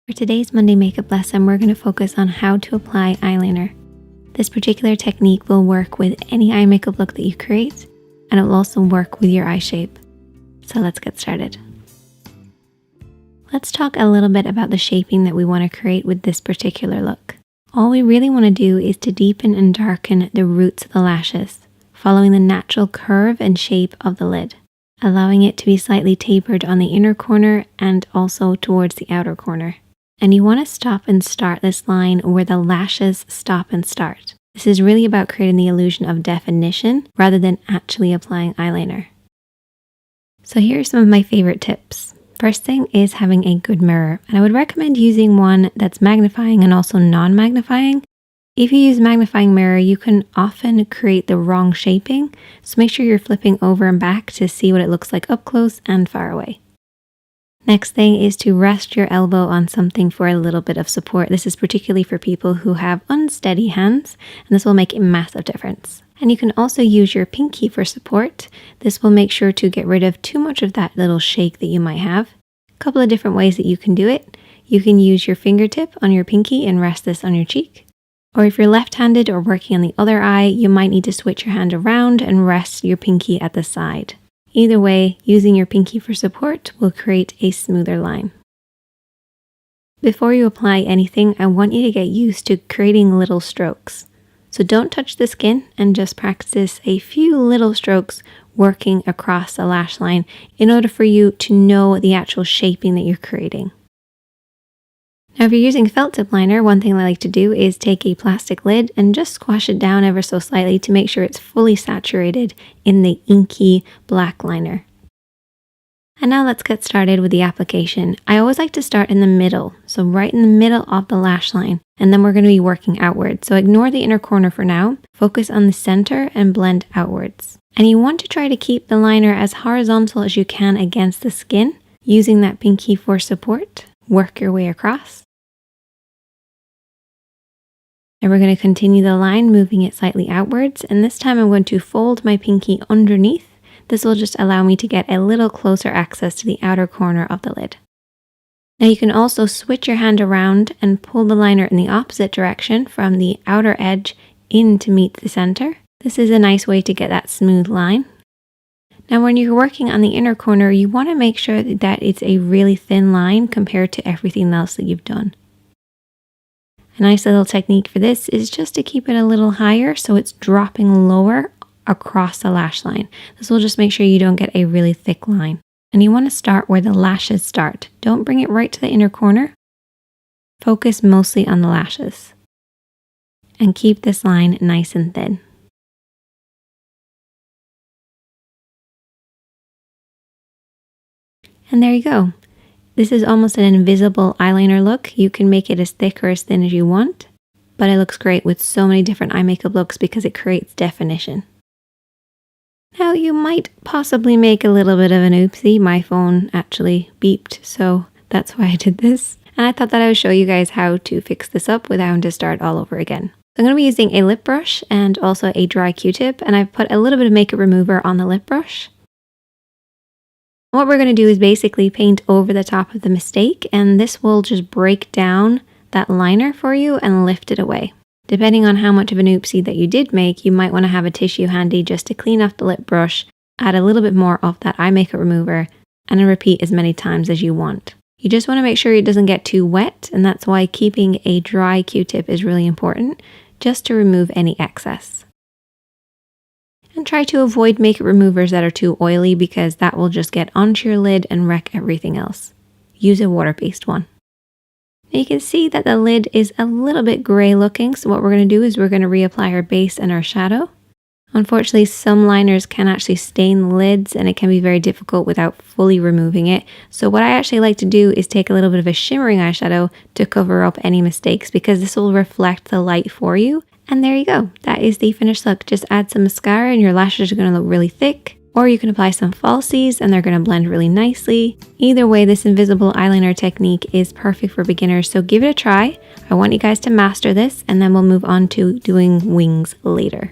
For today's Monday makeup lesson, we're going to focus on how to apply eyeliner. This particular technique will work with any eye makeup look that you create, and it will also work with your eye shape. So let's get started. Let's talk a little bit about the shaping that we want to create with this particular look. All we really want to do is to deepen and darken the roots of the lashes, following the natural curve and shape of the lid, allowing it to be slightly tapered on the inner corner and also towards the outer corner. And you want to stop and start this line where the lashes stop and start. This is really about creating the illusion of definition rather than actually applying eyeliner. So here are some of my favorite tips. First thing is having a good mirror, and I would recommend using one that's magnifying and also non-magnifying. If you use magnifying mirror, you can often create the wrong shaping, so make sure you're flipping over and back to see what it looks like up close and far away. Next thing is to rest your elbow on something for a little bit of support. This is particularly for people who have unsteady hands, and this will make a massive difference. And you can also use your pinky for support. This will make sure to get rid of too much of that little shake that you might have. A couple of different ways that you can do it. You can use your fingertip on your pinky and rest this on your cheek. Or if you're left-handed or working on the other eye, you might need to switch your hand around and rest your pinky at the side. Either way, using your pinky for support will create a smoother line. Before you apply anything, I want you to get used to creating little strokes. So don't touch the skin and just practice a few little strokes working across the lash line in order for you to know the actual shaping that you're creating. Now, if you're using felt tip liner, one thing I like to do is take a plastic lid and just squash it down ever so slightly to make sure it's fully saturated in the inky black liner. And now let's get started with the application. I always like to start in the middle, so right in the middle of the lash line, and then we're going to be working outward. So ignore the inner corner for now, focus on the center and blend outwards. And you want to try to keep the liner as horizontal as you can against the skin, using that pinky for support. Work your way across. And we're going to continue the line, moving it slightly outwards, and this time I'm going to fold my pinky underneath. This will just allow me to get a little closer access to the outer corner of the lid. Now you can also switch your hand around and pull the liner in the opposite direction from the outer edge in to meet the center. This is a nice way to get that smooth line. Now when you're working on the inner corner, you want to make sure that it's a really thin line compared to everything else that you've done. A nice little technique for this is just to keep it a little higher so it's dropping lower across the lash line. This will just make sure you don't get a really thick line. And you want to start where the lashes start. Don't bring it right to the inner corner. Focus mostly on the lashes. And keep this line nice and thin. And there you go. This is almost an invisible eyeliner look. You can make it as thick or as thin as you want, but it looks great with so many different eye makeup looks because it creates definition. Now you might possibly make a little bit of an oopsie. My phone actually beeped, so that's why I did this. And I thought that I would show you guys how to fix this up without having to start all over again. I'm going to be using a lip brush and also a dry Q-tip, and I've put a little bit of makeup remover on the lip brush. What we're going to do is basically paint over the top of the mistake, and this will just break down that liner for you and lift it away. Depending on how much of an oopsie that you did make, you might want to have a tissue handy just to clean off the lip brush, add a little bit more of that eye makeup remover, and then repeat as many times as you want. You just want to make sure it doesn't get too wet, and that's why keeping a dry Q-tip is really important, just to remove any excess. And try to avoid makeup removers that are too oily because that will just get onto your lid and wreck everything else. Use a water-based one. Now you can see that the lid is a little bit gray looking, so what we're going to do is we're going to reapply our base and our shadow. Unfortunately, some liners can actually stain the lids and it can be very difficult without fully removing it. So what I actually like to do is take a little bit of a shimmering eyeshadow to cover up any mistakes because this will reflect the light for you. And there you go. That is the finished look. Just add some mascara and your lashes are going to look really thick. Or you can apply some falsies and they're going to blend really nicely. Either way, this invisible eyeliner technique is perfect for beginners. So give it a try. I want you guys to master this and then we'll move on to doing wings later.